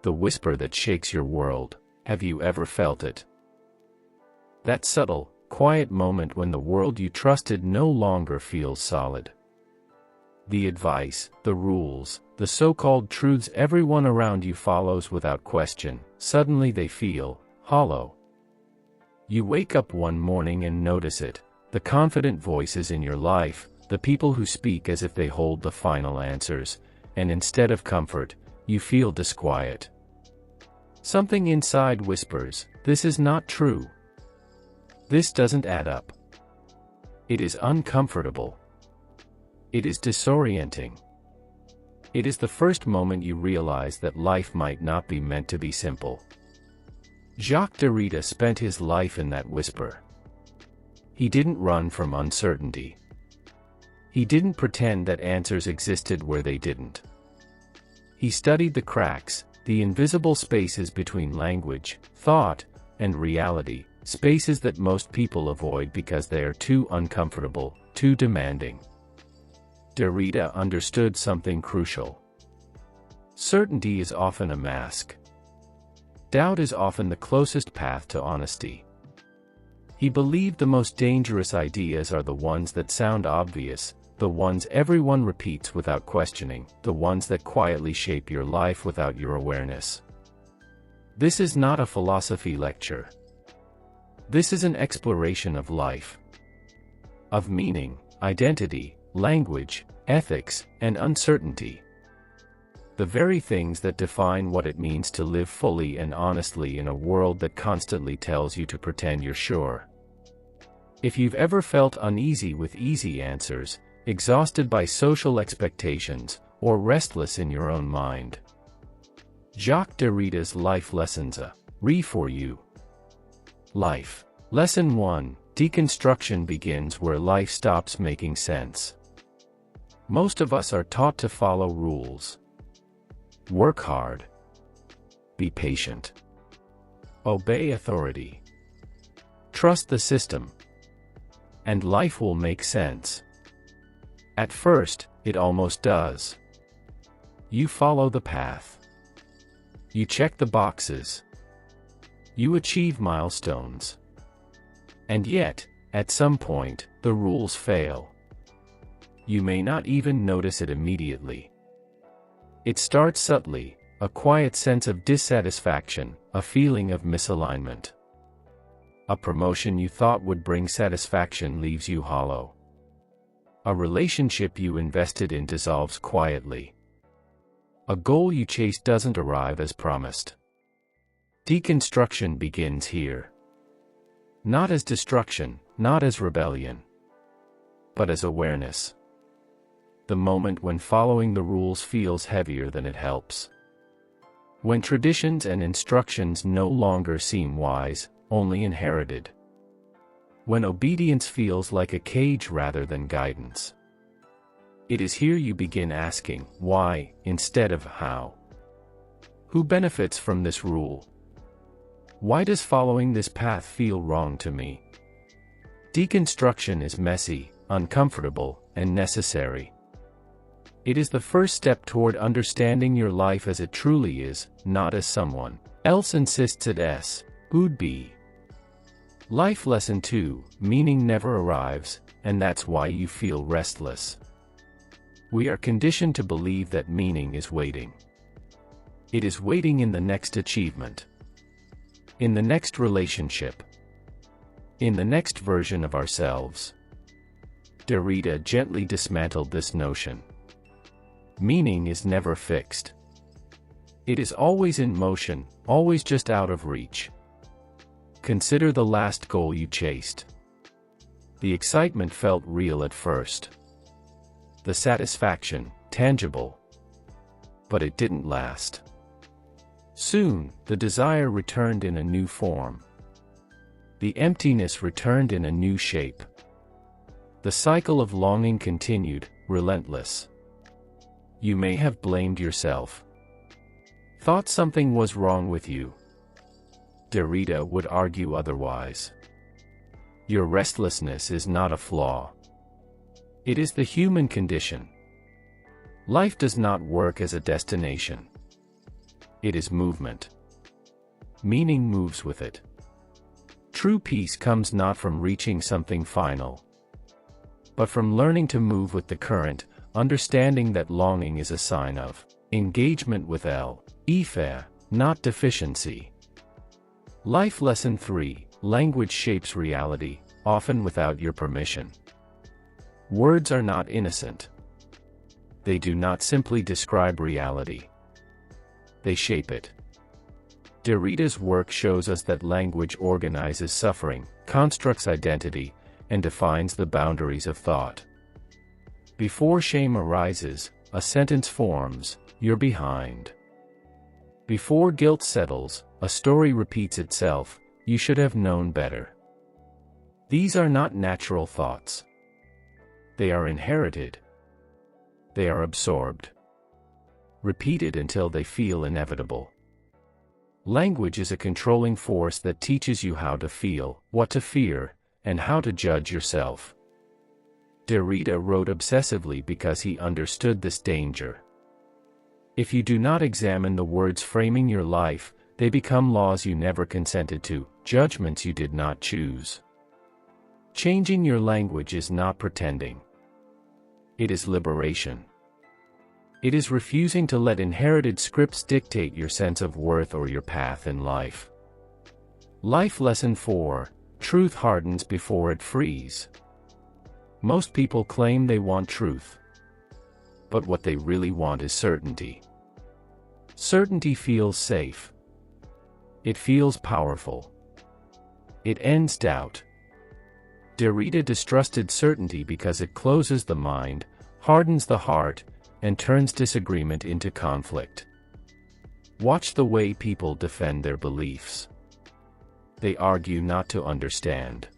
The whisper that shakes your world. Have you ever felt it? That subtle, quiet moment when the world you trusted no longer feels solid. The advice, the rules, the so-called truths everyone around you follows without question, suddenly they feel hollow. You wake up one morning and notice it, the confident voices in your life, the people who speak as if they hold the final answers, and instead of comfort, you feel disquiet. Something inside whispers, "This is not true. This doesn't add up." It is uncomfortable. It is disorienting. It is the first moment you realize that life might not be meant to be simple. Jacques Derrida spent his life in that whisper. He didn't run from uncertainty. He didn't pretend that answers existed where they didn't. He studied the cracks, the invisible spaces between language, thought, and reality, spaces that most people avoid because they are too uncomfortable, too demanding. Derrida understood something crucial. Certainty is often a mask. Doubt is often the closest path to honesty. He believed the most dangerous ideas are the ones that sound obvious, the ones everyone repeats without questioning, the ones that quietly shape your life without your awareness. This is not a philosophy lecture. This is an exploration of life, of meaning, identity, language, ethics, and uncertainty. The very things that define what it means to live fully and honestly in a world that constantly tells you to pretend you're sure. If you've ever felt uneasy with easy answers, exhausted by social expectations, or restless in your own mind, Jacques Derrida's life lessons are for you. Life. Lesson 1. Deconstruction begins where life stops making sense. Most of us are taught to follow rules. Work hard. Be patient. Obey authority. Trust the system. And life will make sense. At first, it almost does. You follow the path. You check the boxes. You achieve milestones. And yet, at some point, the rules fail. You may not even notice it immediately. It starts subtly, a quiet sense of dissatisfaction, a feeling of misalignment. A promotion you thought would bring satisfaction leaves you hollow. A relationship you invested in dissolves quietly. A goal you chased doesn't arrive as promised. Deconstruction begins here. Not as destruction, not as rebellion, but as awareness. The moment when following the rules feels heavier than it helps. When traditions and instructions no longer seem wise, only inherited. When obedience feels like a cage rather than guidance. It is here you begin asking, why, instead of how? Who benefits from this rule? Why does following this path feel wrong to me? Deconstruction is messy, uncomfortable, and necessary. It is the first step toward understanding your life as it truly is, not as someone else insists it would be. Life lesson 2, meaning never arrives, and that's why you feel restless. We are conditioned to believe that meaning is waiting. It is waiting in the next achievement. In the next relationship. In the next version of ourselves. Derrida gently dismantled this notion. Meaning is never fixed. It is always in motion, always just out of reach. Consider the last goal you chased. The excitement felt real at first. The satisfaction, tangible. But it didn't last. Soon, the desire returned in a new form. The emptiness returned in a new shape. The cycle of longing continued, relentless. You may have blamed yourself. Thought something was wrong with you. Derrida would argue otherwise. Your restlessness is not a flaw. It is the human condition. Life does not work as a destination. It is movement. Meaning moves with it. True peace comes not from reaching something final, but from learning to move with the current, understanding that longing is a sign of engagement with l'effet, not deficiency. Life Lesson 3: Language shapes reality, often without your permission. Words are not innocent. They do not simply describe reality. They shape it. Derrida's work shows us that language organizes suffering, constructs identity, and defines the boundaries of thought. Before shame arises, a sentence forms, "You're behind." Before guilt settles, a story repeats itself, "You should have known better." These are not natural thoughts. They are inherited. They are absorbed. Repeated until they feel inevitable. Language is a controlling force that teaches you how to feel, what to fear, and how to judge yourself. Derrida wrote obsessively because he understood this danger. If you do not examine the words framing your life, they become laws you never consented to, judgments you did not choose. Changing your language is not pretending. It is liberation. It is refusing to let inherited scripts dictate your sense of worth or your path in life. Life Lesson 4: Truth hardens before it frees. Most people claim they want truth. But what they really want is certainty. Certainty feels safe. It feels powerful. It ends doubt. Derrida distrusted certainty because it closes the mind, hardens the heart, and turns disagreement into conflict. Watch the way people defend their beliefs. They argue not to understand.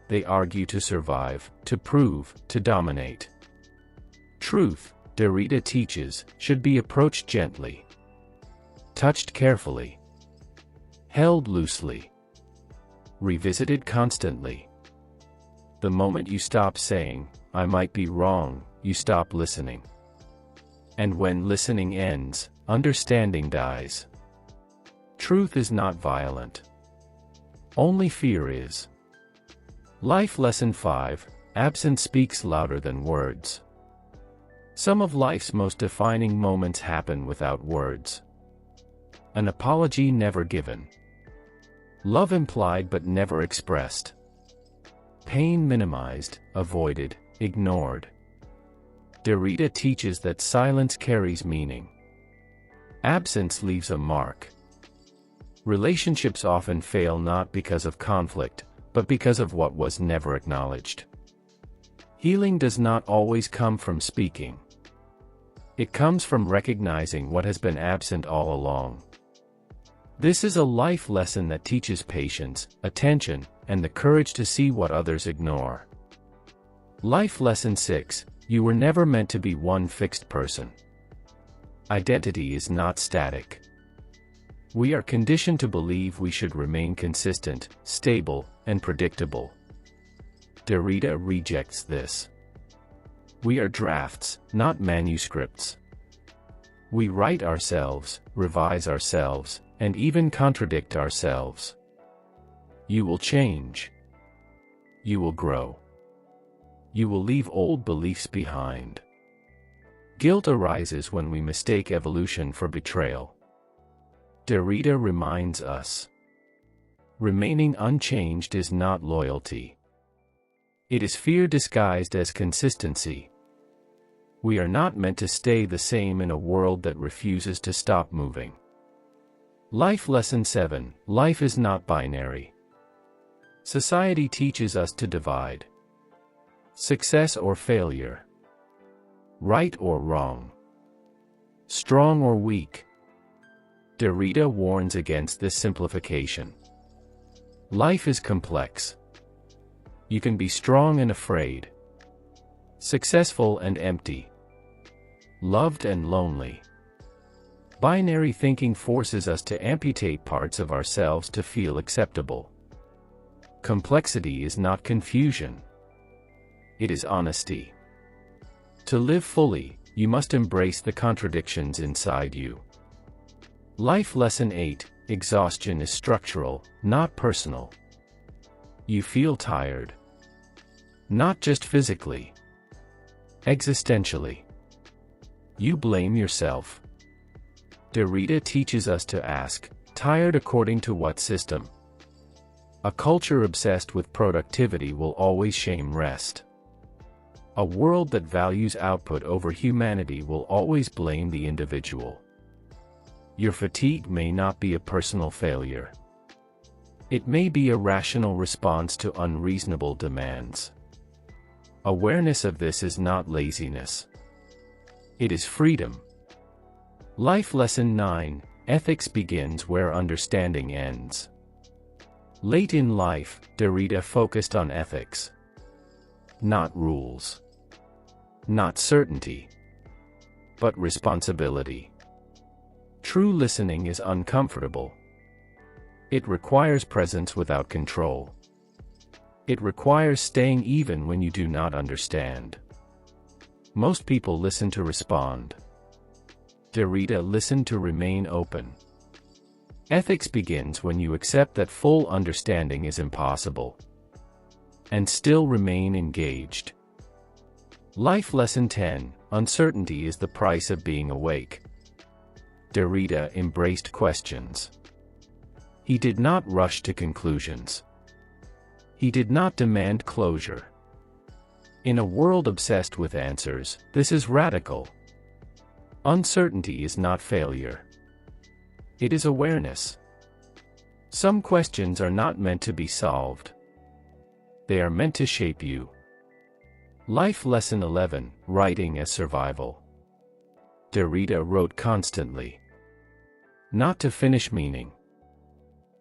They argue to survive, to prove, to dominate. Truth, Derrida teaches, should be approached gently, touched carefully, held loosely, revisited constantly. The moment you stop saying, "I might be wrong," you stop listening. And when listening ends, understanding dies. Truth is not violent. Only fear is. Life Lesson 5: Absence speaks louder than words. Some of life's most defining moments happen without words. An apology never given. Love implied but never expressed. Pain minimized, avoided, ignored. Derrida teaches that silence carries meaning. Absence leaves a mark. Relationships often fail not because of conflict, but because of what was never acknowledged. Healing does not always come from speaking. It comes from recognizing what has been absent all along. This is a life lesson that teaches patience, attention, and the courage to see what others ignore. Life Lesson 6: You were never meant to be one fixed person. Identity is not static. We are conditioned to believe we should remain consistent, stable, and predictable. Derrida rejects this. We are drafts, not manuscripts. We write ourselves, revise ourselves, and even contradict ourselves. You will change. You will grow. You will leave old beliefs behind. Guilt arises when we mistake evolution for betrayal. Derrida reminds us. Remaining unchanged is not loyalty. It is fear disguised as consistency. We are not meant to stay the same in a world that refuses to stop moving. Life Lesson 7: Life is not binary. Society teaches us to divide. Success or failure. Right or wrong. Strong or weak. Derrida warns against this simplification. Life is complex. You can be strong and afraid. Successful and empty. Loved and lonely. Binary thinking forces us to amputate parts of ourselves to feel acceptable. Complexity is not confusion. It is honesty. To live fully, you must embrace the contradictions inside you. Life Lesson 8, exhaustion is structural, not personal. You feel tired. Not just physically. Existentially. You blame yourself. Derrida teaches us to ask, tired according to what system? A culture obsessed with productivity will always shame rest. A world that values output over humanity will always blame the individual. Your fatigue may not be a personal failure. It may be a rational response to unreasonable demands. Awareness of this is not laziness. It is freedom. Life Lesson 9, ethics begins where understanding ends. Late in life, Derrida focused on ethics. Not rules. Not certainty. But responsibility. True listening is uncomfortable. It requires presence without control. It requires staying even when you do not understand. Most people listen to respond. Derrida listened to remain open. Ethics begins when you accept that full understanding is impossible. And still remain engaged. Life Lesson 10, uncertainty is the price of being awake. Derrida embraced questions. He did not rush to conclusions. He did not demand closure. In a world obsessed with answers, this is radical. Uncertainty is not failure. It is awareness. Some questions are not meant to be solved. They are meant to shape you. Life Lesson 11, writing as survival. Derrida wrote constantly. Not to finish meaning,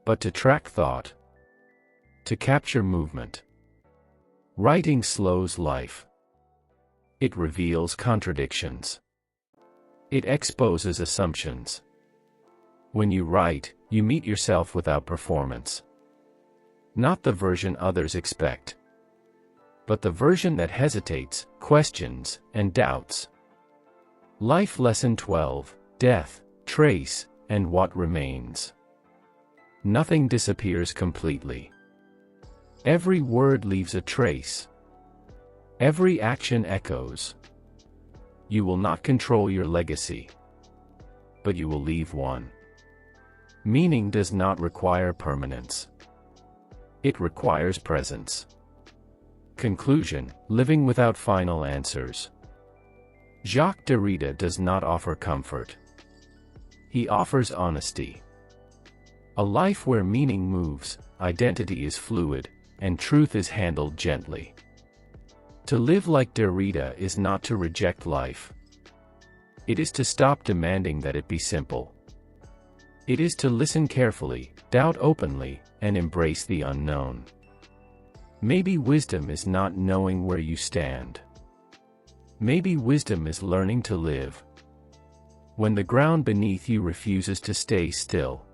but to track thought. To capture movement. Writing slows life. It reveals contradictions. It exposes assumptions. When you write, you meet yourself without performance. Not the version others expect, but the version that hesitates, questions, and doubts. Life Lesson 12, death, trace, and what remains. Nothing disappears completely. Every word leaves a trace. Every action echoes. You will not control your legacy, but you will leave one. Meaning does not require permanence. It requires presence. Conclusion, living without final answers. Jacques Derrida does not offer comfort. He offers honesty. A life where meaning moves, identity is fluid, and truth is handled gently. To live like Derrida is not to reject life. It is to stop demanding that it be simple. It is to listen carefully, doubt openly, and embrace the unknown. Maybe wisdom is not knowing where you stand. Maybe wisdom is learning to live when the ground beneath you refuses to stay still.